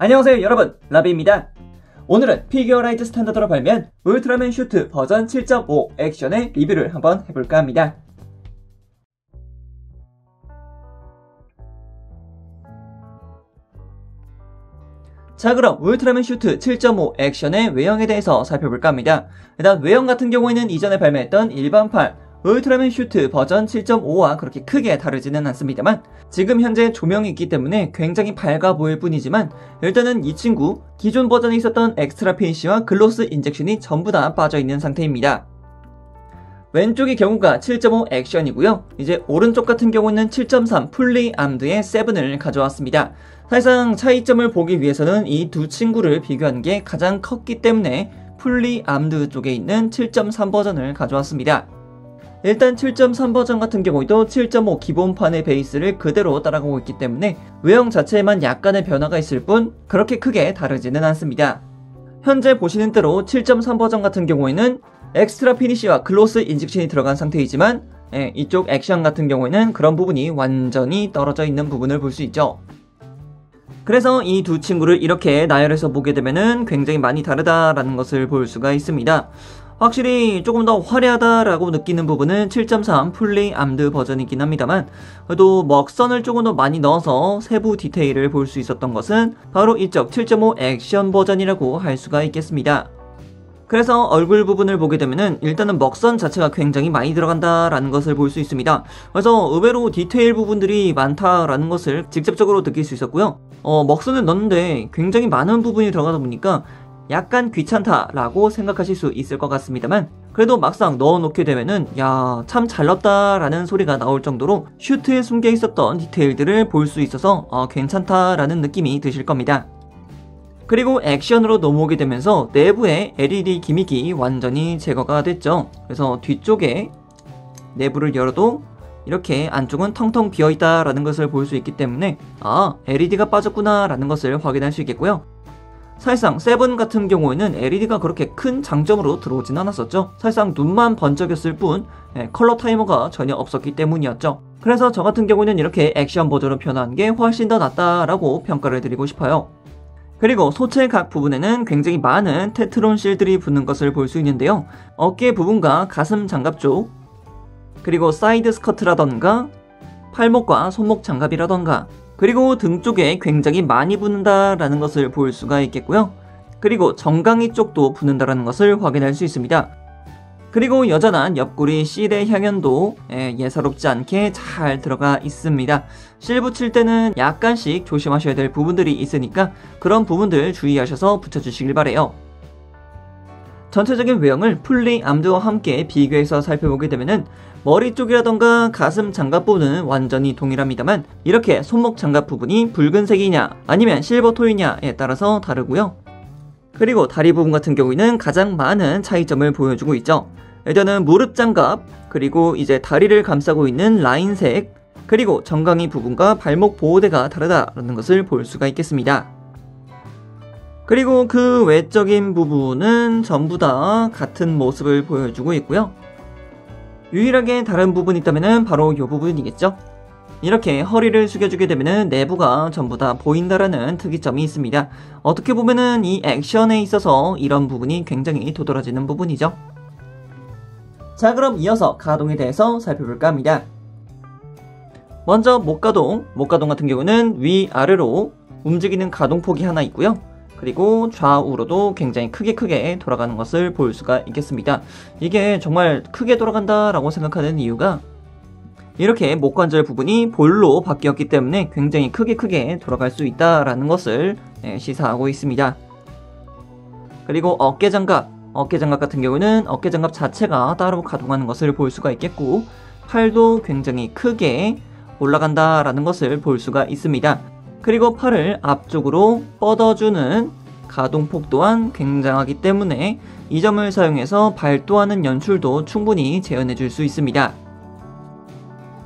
안녕하세요 여러분, 라비입니다. 오늘은 피규어라이트 스탠다드로 발매한 울트라맨 슈트 버전 7.5 액션의 리뷰를 한번 해볼까 합니다. 자, 그럼 울트라맨 슈트 7.5 액션의 외형에 대해서 살펴볼까 합니다. 일단 외형 같은 경우에는 이전에 발매했던 일반판 울트라맨 슈트 버전 7.5와 그렇게 크게 다르지는 않습니다만, 지금 현재 조명이 있기 때문에 굉장히 밝아 보일 뿐이지만, 일단은 이 친구 기존 버전에 있었던 엑스트라 피니쉬와 글로스 인젝션이 전부 다 빠져있는 상태입니다. 왼쪽의 경우가 7.5 액션이고요. 이제 오른쪽 같은 경우는 7.3 풀리 암드의 7을 가져왔습니다. 사실상 차이점을 보기 위해서는 이 두 친구를 비교하는 게 가장 컸기 때문에 풀리 암드 쪽에 있는 7.3 버전을 가져왔습니다. 일단 7.3 버전 같은 경우에도 7.5 기본판의 베이스를 그대로 따라가고 있기 때문에 외형 자체에만 약간의 변화가 있을 뿐 그렇게 크게 다르지는 않습니다. 현재 보시는 대로 7.3 버전 같은 경우에는 엑스트라 피니쉬와 글로스 인젝션이 들어간 상태이지만, 이쪽 액션 같은 경우에는 그런 부분이 완전히 떨어져 있는 부분을 볼 수 있죠. 그래서 이 두 친구를 이렇게 나열해서 보게 되면은 굉장히 많이 다르다라는 것을 볼 수가 있습니다. 확실히 조금 더 화려하다라고 느끼는 부분은 7.3 풀리 암드 버전이긴 합니다만, 그래도 먹선을 조금 더 많이 넣어서 세부 디테일을 볼 수 있었던 것은 바로 이쪽 7.5 액션 버전이라고 할 수가 있겠습니다. 그래서 얼굴 부분을 보게 되면은 일단은 먹선 자체가 굉장히 많이 들어간다라는 것을 볼 수 있습니다. 그래서 의외로 디테일 부분들이 많다라는 것을 직접적으로 느낄 수 있었고요. 먹선을 넣는데 굉장히 많은 부분이 들어가다 보니까 약간 귀찮다라고 생각하실 수 있을 것 같습니다만, 그래도 막상 넣어놓게 되면은 야, 참 잘 넣었다라는 소리가 나올 정도로 슈트에 숨겨 있었던 디테일들을 볼 수 있어서 괜찮다라는 느낌이 드실 겁니다. 그리고 액션으로 넘어오게 되면서 내부의 LED 기믹이 완전히 제거가 됐죠. 그래서 뒤쪽에 내부를 열어도 이렇게 안쪽은 텅텅 비어있다라는 것을 볼 수 있기 때문에 LED가 빠졌구나 라는 것을 확인할 수 있겠고요. 사실상 세븐 같은 경우에는 LED가 그렇게 큰 장점으로 들어오진 않았었죠. 사실상 눈만 번쩍였을 뿐 컬러 타이머가 전혀 없었기 때문이었죠. 그래서 저 같은 경우에는 이렇게 액션 버전으로 변한 게 훨씬 더 낫다라고 평가를 드리고 싶어요. 그리고 소체 각 부분에는 굉장히 많은 테트론 실들이 붙는 것을 볼 수 있는데요. 어깨 부분과 가슴 장갑 쪽, 그리고 사이드 스커트라던가 팔목과 손목 장갑이라던가, 그리고 등 쪽에 굉장히 많이 붙는다라는 것을 볼 수가 있겠고요. 그리고 정강이 쪽도 붙는다라는 것을 확인할 수 있습니다. 그리고 여전한 옆구리 실의 향연도 예사롭지 않게 잘 들어가 있습니다. 실 붙일 때는 약간씩 조심하셔야 될 부분들이 있으니까 그런 부분들 주의하셔서 붙여주시길 바래요. 전체적인 외형을 풀리 암드와 함께 비교해서 살펴보게 되면은 머리 쪽이라던가 가슴 장갑 부분은 완전히 동일합니다만, 이렇게 손목 장갑 부분이 붉은색이냐 아니면 실버 톤이냐에 따라서 다르고요. 그리고 다리 부분 같은 경우에는 가장 많은 차이점을 보여주고 있죠. 일단은 무릎 장갑, 그리고 이제 다리를 감싸고 있는 라인색, 그리고 정강이 부분과 발목 보호대가 다르다라는 것을 볼 수가 있겠습니다. 그리고 그 외적인 부분은 전부 다 같은 모습을 보여주고 있고요. 유일하게 다른 부분이 있다면 바로 이 부분이겠죠. 이렇게 허리를 숙여주게 되면 내부가 전부 다 보인다라는 특이점이 있습니다. 어떻게 보면은 이 액션에 있어서 이런 부분이 굉장히 도드라지는 부분이죠. 자, 그럼 이어서 가동에 대해서 살펴볼까 합니다. 먼저 목가동 같은 경우는 위아래로 움직이는 가동폭이 하나 있고요. 그리고 좌우로도 굉장히 크게 돌아가는 것을 볼 수가 있겠습니다. 이게 정말 크게 돌아간다라고 생각하는 이유가 이렇게 목관절 부분이 볼로 바뀌었기 때문에 굉장히 크게 돌아갈 수 있다라는 것을 시사하고 있습니다. 그리고 어깨장갑 같은 경우는 어깨장갑 자체가 따로 가동하는 것을 볼 수가 있겠고, 팔도 굉장히 크게 올라간다라는 것을 볼 수가 있습니다. 그리고 팔을 앞쪽으로 뻗어주는 가동폭 또한 굉장하기 때문에 이 점을 사용해서 발도하는 연출도 충분히 재현해 줄 수 있습니다.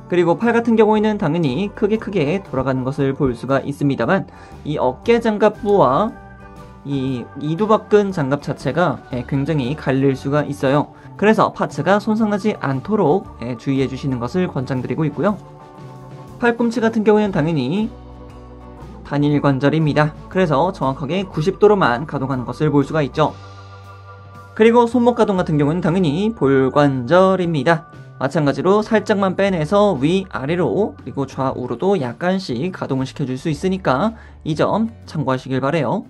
그리고 팔 같은 경우에는 당연히 크게 돌아가는 것을 볼 수가 있습니다만, 이 어깨 장갑부와 이 이두박근 장갑 자체가 굉장히 갈릴 수가 있어요. 그래서 파츠가 손상하지 않도록 주의해 주시는 것을 권장드리고 있고요. 팔꿈치 같은 경우에는 당연히 단일 관절입니다. 그래서 정확하게 90도로만 가동하는 것을 볼 수가 있죠. 그리고 손목 가동 같은 경우는 당연히 볼관절입니다. 마찬가지로 살짝만 빼내서 위아래로 그리고 좌우로도 약간씩 가동을 시켜줄 수 있으니까 이 점 참고하시길 바래요.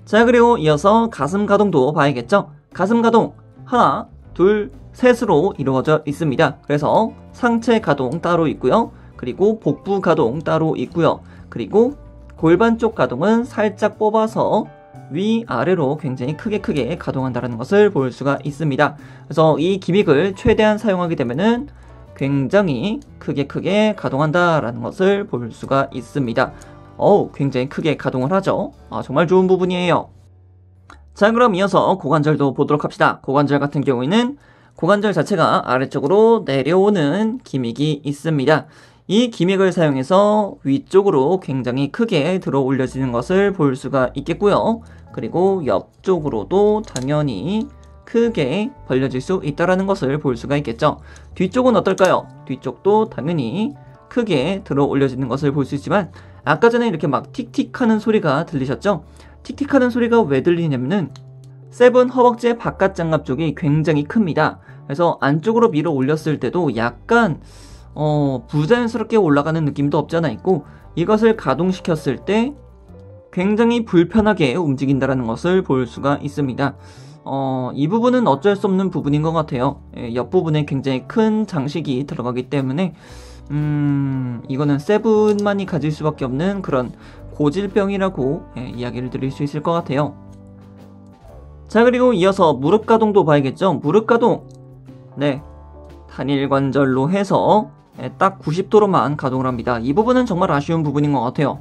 자, 그리고 이어서 가슴 가동도 봐야겠죠. 가슴 가동 하나, 둘, 셋으로 이루어져 있습니다. 그래서 상체 가동 따로 있고요. 그리고 복부 가동 따로 있고요. 그리고 골반 쪽 가동은 살짝 뽑아서 위아래로 굉장히 크게 가동한다는 것을 볼 수가 있습니다. 그래서 이 기믹을 최대한 사용하게 되면은 굉장히 크게 가동한다라는 것을 볼 수가 있습니다. 굉장히 크게 가동을 하죠. 정말 좋은 부분이에요. 자, 그럼 이어서 고관절도 보도록 합시다. 고관절 같은 경우에는 고관절 자체가 아래쪽으로 내려오는 기믹이 있습니다. 이 기믹을 사용해서 위쪽으로 굉장히 크게 들어 올려지는 것을 볼 수가 있겠고요. 그리고 옆쪽으로도 당연히 크게 벌려질 수 있다는 것을 볼 수가 있겠죠. 뒤쪽은 어떨까요? 뒤쪽도 당연히 크게 들어 올려지는 것을 볼 수 있지만 아까 전에 이렇게 막 틱틱하는 소리가 들리셨죠? 틱틱하는 소리가 왜 들리냐면은 세븐 허벅지 바깥 장갑 쪽이 굉장히 큽니다. 그래서 안쪽으로 밀어 올렸을 때도 약간 부자연스럽게 올라가는 느낌도 없지 않아 있고 이것을 가동시켰을 때 굉장히 불편하게 움직인다는 것을 볼 수가 있습니다. 이 부분은 어쩔 수 없는 부분인 것 같아요. 옆부분에 굉장히 큰 장식이 들어가기 때문에 이거는 세븐만이 가질 수밖에 없는 그런 고질병이라고 이야기를 드릴 수 있을 것 같아요. 자, 그리고 이어서 무릎 가동도 봐야겠죠. 무릎 가동 단일 관절로 해서 딱 90도로만 가동을 합니다. 이 부분은 정말 아쉬운 부분인 것 같아요.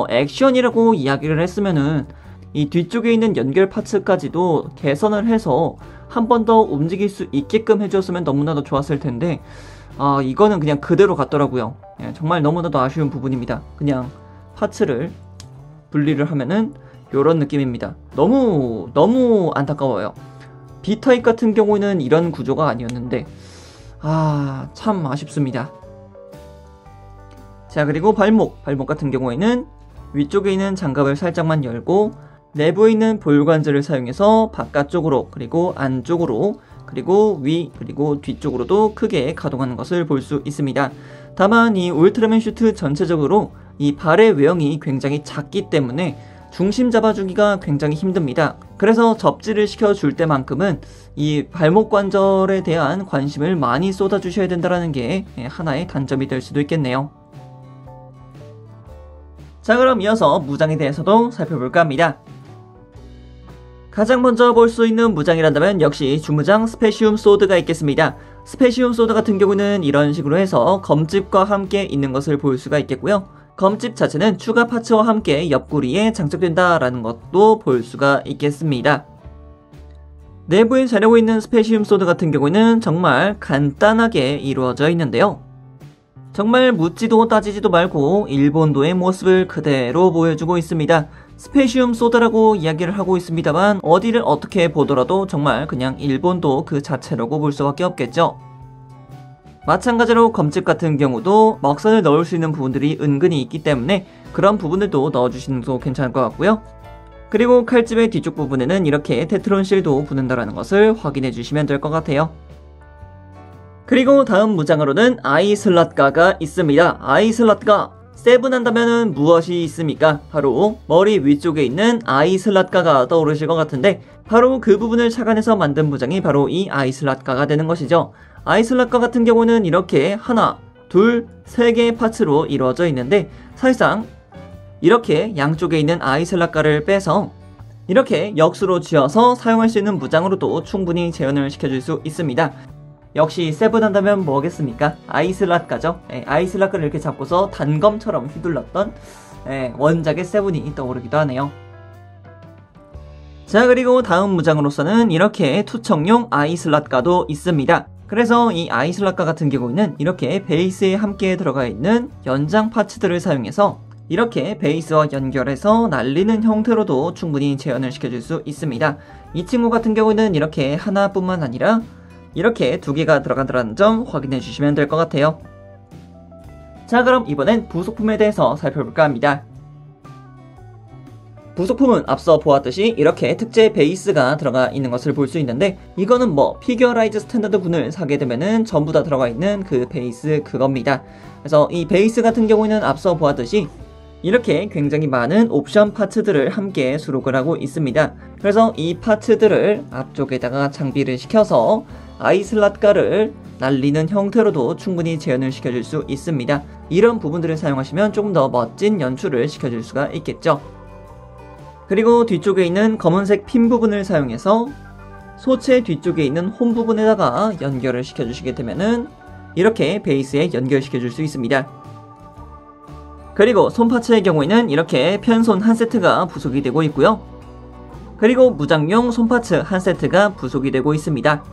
액션이라고 이야기를 했으면은 이 뒤쪽에 있는 연결 파츠까지도 개선을 해서 한 번 더 움직일 수 있게끔 해줬으면 너무나도 좋았을 텐데 이거는 그냥 그대로 갔더라고요. 정말 너무나도 아쉬운 부분입니다. 그냥 파츠를 분리를 하면은 요런 느낌입니다. 너무 안타까워요. B타입 같은 경우는 이런 구조가 아니었는데 참 아쉽습니다. 자, 그리고 발목 같은 경우에는 위쪽에 있는 장갑을 살짝만 열고 내부에 있는 볼관절을 사용해서 바깥쪽으로 그리고 안쪽으로 그리고 위 그리고 뒤쪽으로도 크게 가동하는 것을 볼 수 있습니다. 다만 이 울트라맨 슈트 전체적으로 이 발의 외형이 굉장히 작기 때문에 중심 잡아주기가 굉장히 힘듭니다. 그래서 접지를 시켜줄 때만큼은 이 발목 관절에 대한 관심을 많이 쏟아주셔야 된다는 게 하나의 단점이 될 수도 있겠네요. 자, 그럼 이어서 무장에 대해서도 살펴볼까 합니다. 가장 먼저 볼 수 있는 무장이란다면 역시 주무장 스페시움 소드가 있겠습니다. 스페시움 소드 같은 경우는 이런 식으로 해서 검집과 함께 있는 것을 볼 수가 있겠고요. 검집 자체는 추가 파츠와 함께 옆구리에 장착된다라는 것도 볼 수가 있겠습니다. 내부에 자리하고 있는 스페시움 소드 같은 경우는 정말 간단하게 이루어져 있는데요. 정말 묻지도 따지지도 말고 일본도의 모습을 그대로 보여주고 있습니다. 스페시움 소드라고 이야기를 하고 있습니다만 어디를 어떻게 보더라도 정말 그냥 일본도 그 자체라고 볼 수밖에 없겠죠. 마찬가지로 검집 같은 경우도 먹선을 넣을 수 있는 부분들이 은근히 있기 때문에 그런 부분들도 넣어주시는 것도 괜찮을 것 같고요. 그리고 칼집의 뒤쪽 부분에는 이렇게 테트론 실도 붙는다는 것을 확인해 주시면 될 것 같아요. 그리고 다음 무장으로는 아이슬랏가가 있습니다. 아이슬랏가 세븐 한다면은 무엇이 있습니까? 바로 머리 위쪽에 있는 아이슬랏가가 떠오르실 것 같은데 바로 그 부분을 착안해서 만든 무장이 바로 이 아이슬랏가가 되는 것이죠. 아이슬랏가 같은 경우는 이렇게 하나, 둘, 세 개의 파츠로 이루어져 있는데 사실상 이렇게 양쪽에 있는 아이슬랏가를 빼서 이렇게 역수로 쥐어서 사용할 수 있는 무장으로도 충분히 재현을 시켜줄 수 있습니다. 역시 세븐 한다면 뭐겠습니까? 아이슬랏가죠. 아이슬랏가를 이렇게 잡고서 단검처럼 휘둘렀던 원작의 세븐이 떠오르기도 하네요. 자, 그리고 다음 무장으로서는 이렇게 투척용 아이슬랏가도 있습니다. 그래서 이 아이슬랏가 같은 경우는 이렇게 베이스에 함께 들어가 있는 연장 파츠들을 사용해서 이렇게 베이스와 연결해서 날리는 형태로도 충분히 재현을 시켜줄 수 있습니다. 이 친구 같은 경우는 이렇게 하나뿐만 아니라 이렇게 두 개가 들어간다는 점 확인해 주시면 될 것 같아요. 자, 그럼 이번엔 부속품에 대해서 살펴볼까 합니다. 부속품은 앞서 보았듯이 이렇게 특제 베이스가 들어가 있는 것을 볼 수 있는데, 이거는 피규어라이즈 스탠다드 분을 사게 되면은 전부 다 들어가 있는 그 베이스 그겁니다. 그래서 이 베이스 같은 경우에는 앞서 보았듯이 이렇게 굉장히 많은 옵션 파츠들을 함께 수록을 하고 있습니다. 그래서 이 파츠들을 앞쪽에다가 장비를 시켜서 아이슬랏가를 날리는 형태로도 충분히 재현을 시켜줄 수 있습니다. 이런 부분들을 사용하시면 조금 더 멋진 연출을 시켜줄 수가 있겠죠. 그리고 뒤쪽에 있는 검은색 핀 부분을 사용해서 소체 뒤쪽에 있는 홈 부분에다가 연결을 시켜주시게 되면은 이렇게 베이스에 연결시켜줄 수 있습니다. 그리고 손 파츠의 경우에는 이렇게 편손 한 세트가 부속이 되고 있고요. 그리고 무장용 손 파츠 한 세트가 부속이 되고 있습니다.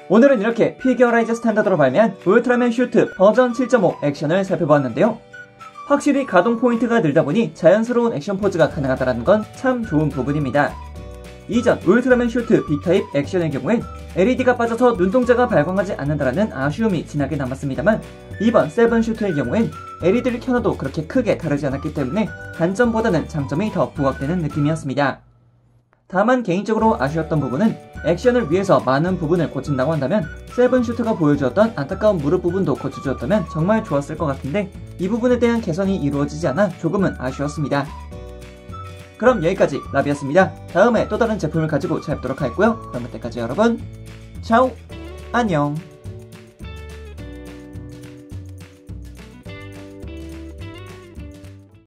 오늘은 이렇게 피규어라이즈 스탠다드로 발매한 울트라맨 슈트 버전 7.5 액션을 살펴보았는데요. 확실히 가동 포인트가 늘다 보니 자연스러운 액션 포즈가 가능하다는 건 참 좋은 부분입니다. 이전 울트라맨 슈트 B타입 액션의 경우엔 LED가 빠져서 눈동자가 발광하지 않는다라는 아쉬움이 진하게 남았습니다만, 이번 세븐 슈트의 경우엔 LED를 켜놔도 그렇게 크게 다르지 않았기 때문에 단점보다는 장점이 더 부각되는 느낌이었습니다. 다만 개인적으로 아쉬웠던 부분은 액션을 위해서 많은 부분을 고친다고 한다면 세븐 슈트가 보여주었던 안타까운 무릎 부분도 고쳐주었다면 정말 좋았을 것 같은데, 이 부분에 대한 개선이 이루어지지 않아 조금은 아쉬웠습니다. 그럼 여기까지 라비였습니다. 다음에 또 다른 제품을 가지고 찾아뵙도록 하겠고요. 그럼 그때까지 여러분 차오 안녕.